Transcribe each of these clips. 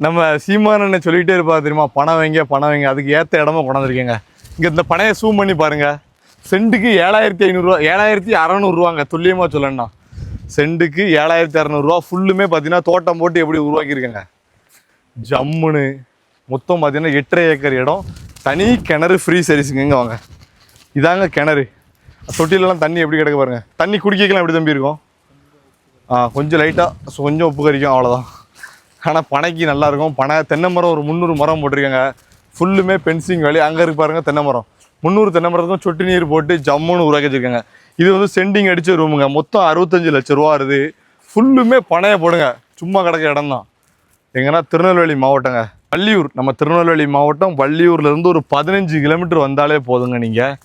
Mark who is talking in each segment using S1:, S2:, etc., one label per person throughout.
S1: நம்ம சீமானன்னு சொல்லிகிட்டே இருப்பா தெரியுமா, பணம் வைங்க அதுக்கு ஏற்ற இடமா கொண்டாந்துருக்கேங்க. இங்கே இந்த பனையை சூம் பண்ணி பாருங்கள். சென்ட்டுக்கு 7500 7600 துல்லியமாக சொல்லணும்னா சென்ட்டுக்கு 7600 ஃபுல்லுமே பார்த்தீங்கன்னா தோட்டம் போட்டு எப்படி உருவாக்கியிருக்கேங்க. ஜம்முன்னு மொத்தம் பார்த்தீங்கன்னா 8.5 ஏக்கர் இடம், தனி கிணறு, ஃப்ரீ சர்வீஸுங்க. இங்கே வாங்க, இதாங்க கிணறு. தொட்டிலெலாம் தண்ணி எப்படி கிடக்க பாருங்கள். தண்ணி குடிக்கலாம் எப்படி தம்பி இருக்கும்? கொஞ்சம் லைட்டாக கொஞ்சம் உப்பு கறிக்கும், அவ்வளோதான். ஆனால் பனைக்கு நல்லாயிருக்கும். பனை தென்னை மரம் ஒரு 300 மரம் போட்டிருக்காங்க. ஃபுல்லுமே பென்சிங் வேலி. அங்கே இருக்கு பாருங்கள் தென்னை மரம். 300 தென்னை மரத்துக்கும் சொட்டு நீர் போட்டு ஜம்முன்னு உருவாக்கி வச்சுருக்காங்க. இது வந்து சென்டிங் அடித்த ரூமுங்க. மொத்தம் 65 லட்ச ரூபா வருது. ஃபுல்லுமே பனையை போடுங்க. சும்மா கிடக்க இடம் தான். எங்கன்னா திருநெல்வேலி மாவட்டங்க, வள்ளியூர். நம்ம திருநெல்வேலி மாவட்டம் வள்ளியூர்லேருந்து ஒரு 15 கிலோமீட்டர் வந்தாலே போதுங்க. நீங்கள்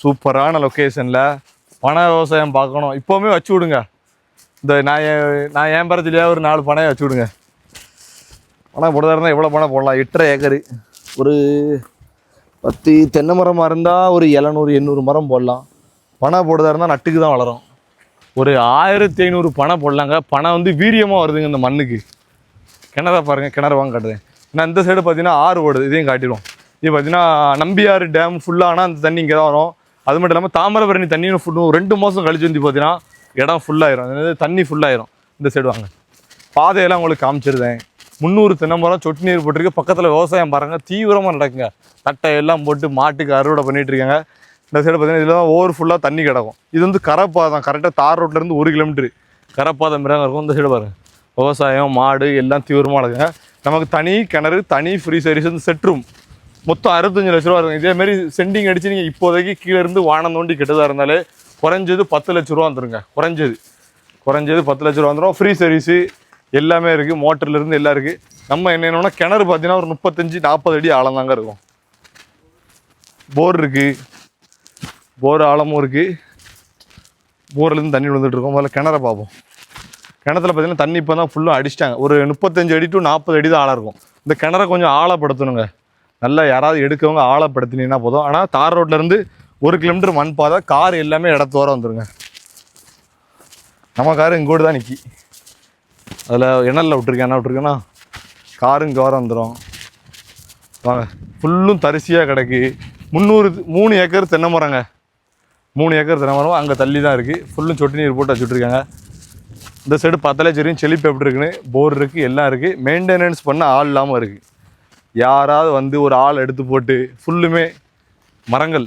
S1: சூப்பரான லொக்கேஷனில் பனை விவசாயம் பார்க்கணும். இப்போவுமே வச்சு விடுங்க. இந்த நான் என் பரத்துலையே ஒரு 4 பனையை வச்சு விடுங்க. பனை போடுறதா இருந்தால் எவ்வளோ பனை போடலாம்? 8.5 ஏக்கரு. ஒரு 10 தென்னை மரமாக இருந்தால் ஒரு 700-800 மரம் போடலாம். பனை போடுறதா இருந்தால் நட்டுக்கு தான் வளரும். ஒரு 1500 பனை போடலாங்க. பனை வந்து வீரியமாக வருதுங்க இந்த மண்ணுக்கு. கிணறா பாருங்கள், கிணறு வாங்க காட்டுறேன். ஏன்னா இந்த சைடு பார்த்தீங்கன்னா ஆறு ஓடுது, இதையும் காட்டிடும். இது பார்த்தீங்கன்னா நம்பியாறு டேம் ஃபுல்லானால் அந்த தண்ணி இங்கே தான் வரும். அது மட்டும் இல்லாமல் தாமிரபரணி தண்ணியும் ஃபுல்லும் 2 மாதம் கழிச்சு வந்து பார்த்தீங்கன்னா இடம் ஃபுல்லாயிரும், தண்ணி ஃபுல்லாயிரும். இந்த சைடு வாங்க, பாதையெல்லாம் உங்களுக்கு காமிச்சிருந்தேன். 300 தென்னை மரம், சொட்டு நீர் போட்டிருக்கு. பக்கத்தில் விவசாயம் பாருங்கள், தீவிரமாக நடக்குங்க. தட்டை எல்லாம் போட்டு மாட்டுக்கு அறுவடை பண்ணிகிட்டு இருக்காங்க. இந்த சைடு பார்த்தீங்கன்னா இதில் தான் ஓவர் ஃபுல்லாக தண்ணி கிடக்கும். இது வந்து கரைப்பாதம், கரெக்டாக தார் ரோட்லேருந்து 1 கிலோமீட்டரு கரைப்பாதம் மிராங்க இருக்கும். இந்த சைடு பாருங்கள், விவசாயம் மாடு எல்லாம் தீவிரமாக நடக்குங்க. நமக்கு தனி கிணறு, தனி ஃப்ரீ சர்வீஸ், வந்து செட்ரூம். மொத்தம் 65 லட்ச ரூபா இருக்கும். இதேமாரி சென்டிங் அடித்து நீங்கள் இப்போதைக்கு கீழே இருந்து வானம் தோண்டி கெட்டதாக இருந்தாலே குறைஞ்சது 10 லட்ச ரூபா வந்துருங்க. குறைஞ்சது 10 லட்ச ரூபா வந்துடும். ஃப்ரீ சர்வீஸு எல்லாமே இருக்குது, மோட்டர்லேருந்து எல்லாம் இருக்குது. நம்ம என்னென்னா கிணறு பார்த்தீங்கன்னா ஒரு 35-40 அடி ஆழம் தாங்க இருக்கும். போர் இருக்குது, போர் ஆழமும் இருக்குது. போர்லேருந்து தண்ணி விழுந்துட்டுருக்கோம். முதல்ல கிணறை பார்ப்போம். கிணத்துல பார்த்தீங்கன்னா தண்ணி இப்போ தான் ஃபுல்லாக அடிச்சிட்டாங்க. ஒரு 35 அடி to 40 அடி தான் ஆழம் இருக்கும். இந்த கிணறை கொஞ்சம் ஆழப்படுத்தணுங்க. நல்லா யாராவது எடுக்கவங்க ஆழப்படுத்தினீங்கன்னா போதும். ஆனால் தார் ரோட்லேருந்து 1 கிலோமீட்டர் மண் பாதை, கார் எல்லாமே இடத்தோர வந்துடுங்க. நம்ம காரு இங்கோடு தான் நிற்கி. அதில் எண்ணலில் விட்டுருக்கேன்னா காரும் இங்கே வர வந்துடும். வாங்க, ஃபுல்லும் தரிசியாக கிடக்கு. 3 ஏக்கர் தென்னை மரங்க. 3 ஏக்கர் தென்னை மரம் அங்கே தள்ளி தான் இருக்குது. ஃபுல்லும் சொட்டு நீர் போட்டு வச்சுட்ருக்காங்க. இந்த சைடு பார்த்தாலே தெரியும் செழிப்பு எப்படி இருக்குன்னு. போர் இருக்குது, எல்லாம் இருக்குது. மெயின்டெனன்ஸ் பண்ண ஆள் இல்லாமல் இருக்குது. யாராவது வந்து ஒரு ஆள் எடுத்து போட்டு ஃபுல்லுமே மரங்கள்.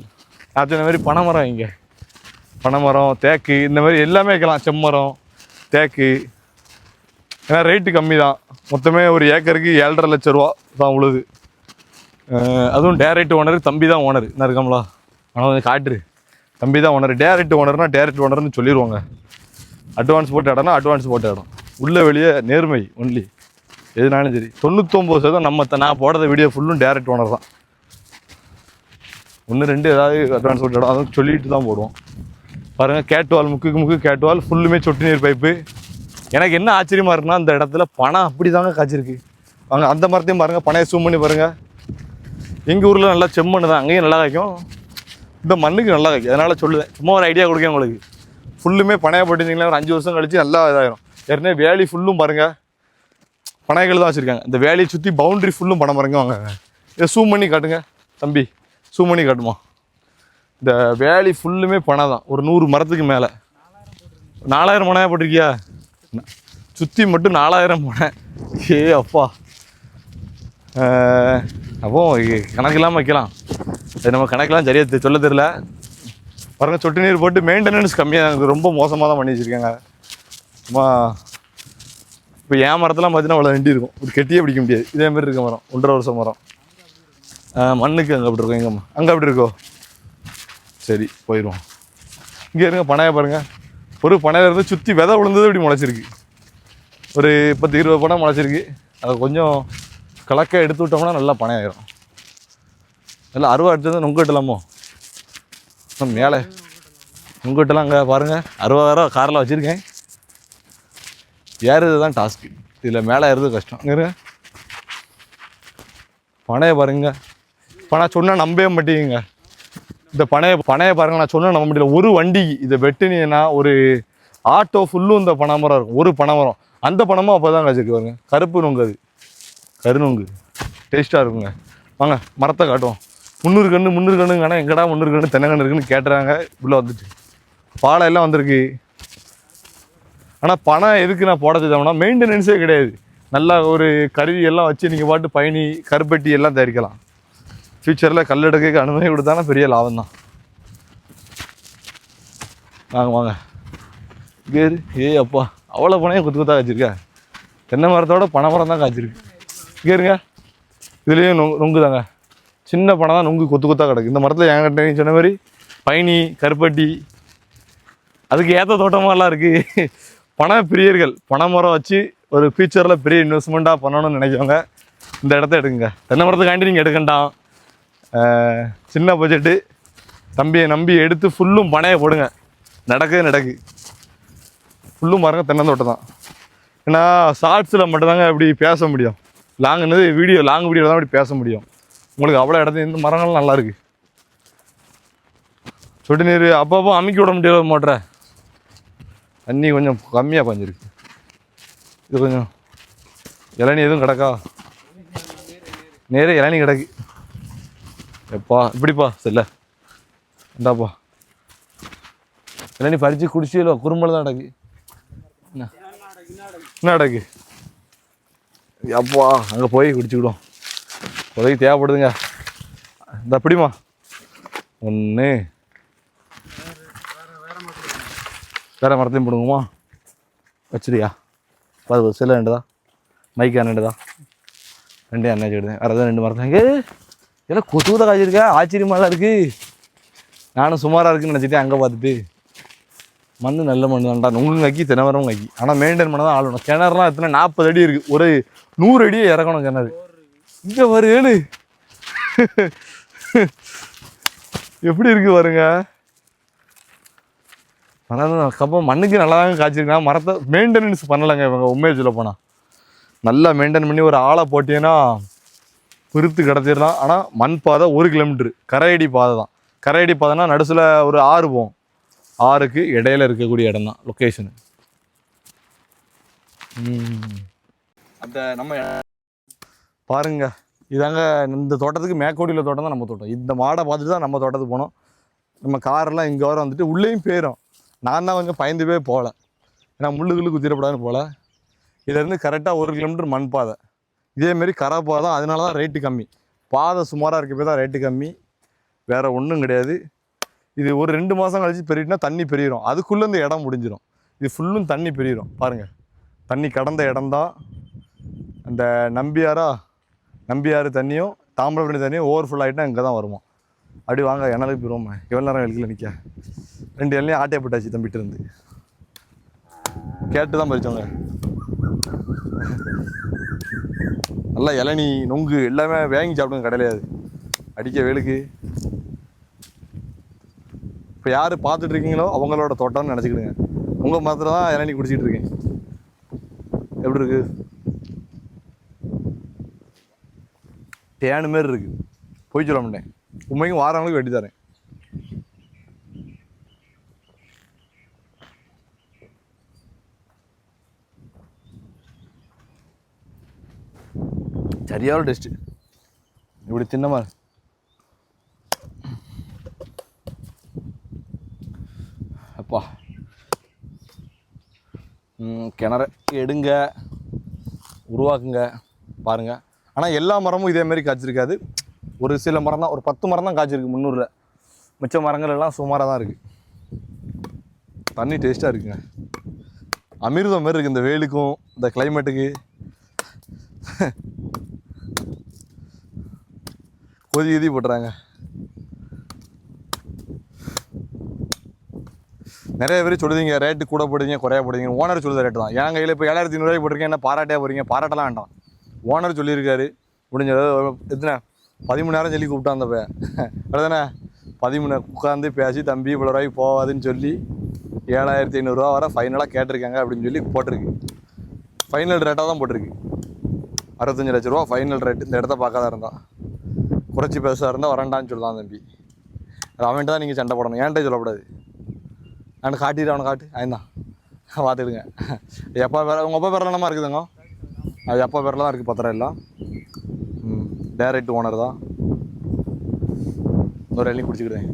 S1: நான் சொன்ன மாதிரி பனைமரம், இங்கே பனைமரம், தேக்கு, இந்த மாதிரி எல்லாமே வைக்கலாம். செம்மரம், தேக்கு. ஏன்னா ரேட்டு கம்மி தான். மொத்தமே ஒரு ஏக்கருக்கு 7.5 லட்ச ரூபா தான் உழுது. அதுவும் டேரக்ட் ஓனர் தம்பி தான் ஓனர். என்ன இருக்காங்களா? ஆனால் வந்து காட்டுரு, தம்பி தான் ஓனர். டேரக்ட் ஓனர்னா டேரக்ட் ஓனர்னு சொல்லிடுவாங்க. அட்வான்ஸ் போட்ட இடம்னா அட்வான்ஸ் போட்ட இடம். உள்ளே வெளியே நேர்மை ஒன்லி. எதுனாலும் சரி 99% நான் போடுற வீடியோ ஃபுல்லும் டேரக்ட் ஓனர் தான். 1-2 ஏதாவது அட்வான்ஸ் போட்ட இடம், அதுவும் சொல்லிட்டு தான் போடுவோம். பாருங்கள், கேட்வால், முக்கு கேட்வால், ஃபுல்லுமே சொட்டு நீர் பைப்பு. எனக்கு என்ன ஆச்சரியமாக இருக்குன்னா, அந்த இடத்துல பனை அப்படி தாங்க காய்ச்சிருக்கு. வாங்க அந்த மரத்தையும் பாருங்கள், பனையை சூம் பண்ணி பாருங்கள். எங்கள் ஊரில் நல்லா செம்மண் தான், அங்கேயும் நல்லா காய்க்கும். இந்த மண்ணுக்கு நல்லா காய்க்கும். அதனால் சொல்லுவேன், சும்மா ஒரு ஐடியா கொடுக்கேன் உங்களுக்கு. ஃபுல்லுமே பனையை போட்டிருந்தீங்களா ஒரு 5 வருஷம் கழிச்சு நல்லா இதாகிடும். ஏற்கனவே வேலி ஃபுல்லும் பாருங்கள் பனைகள் தான் வச்சுருக்காங்க. இந்த வேலியை சுற்றி பவுண்ட்ரி ஃபுல்லும் பனை மரங்க. வாங்க, இதை சூம் பண்ணி காட்டுங்க தம்பி, சூம் பண்ணி காட்டுமா. இந்த வேலி ஃபுல்லுமே பனை தான். ஒரு 100 மரத்துக்கு மேலே. 4000 பனையாக போட்டிருக்கியா? சுற்றி மட்டும் 4000 பனை. அப்பா, அப்போ கணக்கு இல்லாமல் வைக்கலாம். அது நம்ம கணக்கெலாம் சரியாக சொல்ல தெரியல. பாருங்கள், சொட்டு நீர் போட்டு மெயின்டெனன்ஸ் கம்மியாக இருக்குது. ரொம்ப மோசமாக தான் பண்ணி வச்சுருக்காங்க. சும்மா இப்போ என் மரத்தெல்லாம் பார்த்தீங்கன்னா அவ்வளோ வண்டி இருக்கும், ஒரு கெட்டியே பிடிக்க முடியாது. இதேமாரி இருக்க மரம் 1.5 வருஷம் மரம். மண்ணுக்கு அங்கே அப்படி இருக்கும். எங்கம்மா அங்கே அப்படி இருக்கோ? சரி, போயிடுவோம். இங்கே இருங்க, பனையை பாருங்கள். ஒரு பனையில் இருந்து சுற்றி விதை விழுந்தது இப்படி முளைச்சிருக்கு. ஒரு 10-20 பனை முளைச்சிருக்கு. அதை கொஞ்சம் கலக்க எடுத்து விட்டோம்னா நல்லா பனை ஆயிரும். நல்லா அருவா எடுத்து நொங்கு வெட்டலாமோ? மேலே நொங்கு வெட்டலாம். அங்கே பாருங்கள், 60,000 காரில் வச்சுருக்கேன். ஏறுறது தான் டாஸ்க்கு. இதில் மேலே ஏறுறது கஷ்டம். இங்கே பனையை பாருங்க. பனை சொன்னால் நம்பவே மாட்டேங்க. இந்த பனையை பாருங்கள், நான் சொன்னால் நம்ப முடியல. ஒரு வண்டி இதை வெட்டினீங்கன்னா ஒரு ஆட்டோ ஃபுல்லும் இந்த பனைமரம் இருக்கும். ஒரு பனைமரம், அந்த பணமும் அப்போ தான் காய்ச்சிருக்கு பாருங்க. கருப்பு நொங்கு அது. கருநொங்கு டேஸ்ட்டாக இருக்குங்க. வாங்க மரத்தை காட்டுவோம். 300 கண்ணுங்க. ஆனால் எங்கடா 300 கன்று தென்னங்கன்று இருக்குன்னு கேட்டுறாங்க. உள்ளே வந்துட்டு பாலை எல்லாம் வந்திருக்கு. ஆனால் பணம் எதுக்கு நான் போட செய்தோம்னா மெயின்டெனன்ஸே கிடையாது. நல்லா ஒரு கருவி எல்லாம் வச்சு நீங்கள் பாட்டு பயணி கருப்பட்டி எல்லாம் தயாரிக்கலாம். ஃப்யூச்சரில் கல்லெடுக்க அனுமதி கொடுத்தாலும் பெரிய லாபம் தான். வாங்க வாங்க கேரு. அப்பா அவ்வளோ பனையும் கொத்து கொத்தாக காய்ச்சிருக்கா. தென்னை மரத்தோட பனை மரம் தான் காய்ச்சிருக்கு. கேருங்க இதுலேயும் நொங்கு தாங்க. சின்ன பனை தான் நொங்கு கொத்து கொத்தாக கிடக்கு. இந்த மரத்தில் என்கிட்ட நீ சொன்ன மாதிரி பயணி கருப்பட்டி அதுக்கு ஏற்ற தோட்டமாலாம் இருக்குது. பனை பிரியர்கள் பனை மரம் வச்சு ஒரு ஃபியூச்சரில் பெரிய இன்வெஸ்ட்மெண்ட்டாக பண்ணணும்னு நினைக்கிறவங்க இந்த இடத்த எடுக்குங்க. தென்னை மரத்துக்காண்டி நீங்கள் எடுக்கண்டாம். சின்ன பட்ஜெட்டு தம்பியை நம்பி எடுத்து ஃபுல்லும் பனையை போடுங்க. நடக்கு ஃபுல்லும் பாருங்கள் தென்னந்தோட்டம் தான். ஏன்னா ஷார்ட்ஸில் மட்டும்தாங்க அப்படி பேச முடியும். லாங் வீடியோ தான் அப்படி பேச முடியும். உங்களுக்கு அவ்வளோ இடத்துல இந்த மரங்கள்லாம் நல்லா இருக்குது. சொட்டு நீர் அப்பப்போ அமுக்கி விட முடியாது. மோட்டரை தண்ணி கொஞ்சம் கம்மியாக பாஞ்சிருக்கு. இது கொஞ்சம் இளநீ எதுவும் கிடக்கா? நேரே இளநீ கிடக்கு. எப்பா இப்படிப்பா செல்ல இந்தாப்பா இளநீ பறித்து குடிச்சியலோ குறும்பல் தான் கிடக்கு. என்ன கிடக்கு? அப்பா அங்கே போய் குடிச்சுக்கிடும். உதவி தேவைப்படுதுங்க. இந்த அப்படிமா ஒன்று வேறு மரத்தையும் போடுங்கம்மா. வச்சுடியா? அது செல்ல ரெண்டுதா மைக்கா ரெண்டுதா ரெண்டே அண்ணா வச்சுக்கிடுதேன். வேறு எதாவது 2 மரத்தாங்க எல்லாம் கொத்துவதாக காய்ச்சிருக்கா. ஆச்சரியமாக தான் இருக்குது. நானும் சுமாராக இருக்குன்னு நினச்சிட்டேன். அங்கே பார்த்துட்டு மண் நல்ல மண் தான்டா. நொங்கும் காக்கி தென்னை மரமும் காக்கி. ஆனால் மெயின்டைன் பண்ண தான் ஆளணும். கிணறுலாம் எத்தனை 40 அடி இருக்குது. ஒரு 100 அடியே இறக்கணும் கிணறு. இங்கே வரு ஏழு எப்படி இருக்குது பாருங்க. மரம் கப்பம் மண்ணுக்கு நல்லா தாங்க காய்ச்சிருக்காங்க. மரத்தை மெயின்டெனன்ஸ் பண்ணலைங்க இவங்க. உண்மையை சொல்ல போனால் நல்லா மெயின்டைன் பண்ணி ஒரு ஆளை போட்டீங்கன்னா பிரித்து கிடச்சிடலாம். ஆனால் மண் பாதை 1 கிலோமீட்ரு கரையடி பாதை தான். கரையடி பாதைனா நடுசில் ஒரு ஆறு போகும். ஆறுக்கு இடையில இருக்கக்கூடிய இடம் தான் லொக்கேஷனு. அந்த நம்ம பாருங்க இதாங்க இந்த தோட்டத்துக்கு மேற்கோடியில் தோட்டம் தான் நம்ம தோட்டம். இந்த மாடை பார்த்துட்டு தான் நம்ம தோட்டத்துக்கு போனோம். நம்ம காரெல்லாம் இங்கே வர வந்துட்டு உள்ளேயும் போயிடும். நான் தான் கொஞ்சம் பயந்து போய் போகல. ஏன்னா முள்ளுக்குள்ளே குத்திடப்படாதுன்னு போகல. இதுலேருந்து கரெக்டாக 1 கிலோமீட்டர் மண் பாதை. இதேமாரி கரை பாதை. அதனால தான் ரேட்டு கம்மி. பாதை சுமாராக இருக்க போய் தான் ரேட்டு கம்மி. வேறு ஒன்றும் கிடையாது. இது ஒரு 2 மாதம் கழிச்சு பெருகிட்டுனா தண்ணி பெரியிடும். அதுக்குள்ளே இந்த இடம் முடிஞ்சிடும். இது ஃபுல்லும் தண்ணி பெரியிடும். பாருங்கள் தண்ணி கடந்த இடம்தான் அந்த நம்பியாறு தண்ணியும் தாமிரபரணி தண்ணியும் ஓவர்ஃபுல் ஆகிட்டா இங்கே தான் வருமா. அப்படி வாங்க என்னாலும் போயிடுவோம். எவ்வளோ நேரம் எழுக்கல நிற்க 2 இலையும் ஆட்டையை போட்டாச்சு தம்பிட்டு இருந்து கேட்டு தான் பறிச்சோங்க. நல்லா இளநீ நொங்கு எல்லாமே வாங்கி சாப்பிடுங்க. கடையிலையாது அடிக்க வேலுக்கு. இப்போ யார் பார்த்துட்டு இருக்கீங்களோ அவங்களோட தோட்டம்னு நினச்சிக்கிடுங்க. உங்கள் மாத்திரம் தான் இளநீ குடிச்சிட்டு இருக்கேன். எப்படி இருக்கு? தேனு மாரி இருக்குது. போய் சொல்ல மாட்டேன். உண்மைக்கும் வாரவங்களுக்கு வெட்டி தரேன். சரியான டேஸ்ட்டு. இப்படி தின்னமா அப்பா. கிணறு எடுங்க உருவாக்குங்க பாருங்கள். ஆனால் எல்லா மரமும் இதேமாரி காய்ச்சிருக்காது. ஒரு சில மரம் தான், ஒரு 10 மரம் தான் காய்ச்சிருக்கு 300. மிச்ச மரங்கள் எல்லாம் சுமாராக தான் இருக்குது. தண்ணி டேஸ்ட்டாக இருக்குங்க. அமிர்தம் மாரி இருக்குது இந்த வெயிலுக்கும் இந்த கிளைமேட்டுக்கு. கொதி போட்டுறாங்க. நிறைய பேர் சொல்லுவீங்க ரேட்டு கூட போடுவீங்க குறையா போடுவீங்க. ஓனர் சொல்லுற ரேட்டு தான். என் கையில் இப்போ 7500 போட்டிருக்கேன். என்ன பாராட்டே போகிறீங்க? பாராட்டலாம் வேண்டாம். ஓனர் சொல்லியிருக்காரு. முடிஞ்சது எத்தனை 13 நேரம் சொல்லி கூப்பிட்டான் அந்த பையன். அவ்வளோதானே 13 உட்காந்து பேசி தம்பி இவ்வளோ ரூபாய்க்கு போகாதுன்னு சொல்லி 7500 வர ஃபைனலாக கேட்டிருக்காங்க அப்படின்னு சொல்லி போட்டிருக்கு. ஃபைனல் ரேட்டாக தான் போட்டிருக்கு. 65 லட்ச ரூபா ஃபைனல் ரேட்டு. இந்த இடத்த பார்க்காத இருந்தால் குறைச்சி பேசாக இருந்தால் வரண்டான்னு சொல்லலாம் தம்பி. அது அவன்கிட்ட தான் நீங்கள் சண்டை போடணும். ஏன்ட்டே சொல்லக்கூடாது. நான் காட்டிட்டு அவனை காட்டு ஆயிந்தான் பார்த்துடுங்க. எப்போ பேர உங்கள் அப்பா பேரில் என்னமா இருக்குதுங்க? அது எப்போ பேரில் தான் இருக்குது பத்திரம் எல்லாம். டைரக்ட் ஓனர் தான். இன்னொரு இலையும் குடிச்சுக்கிறேன்.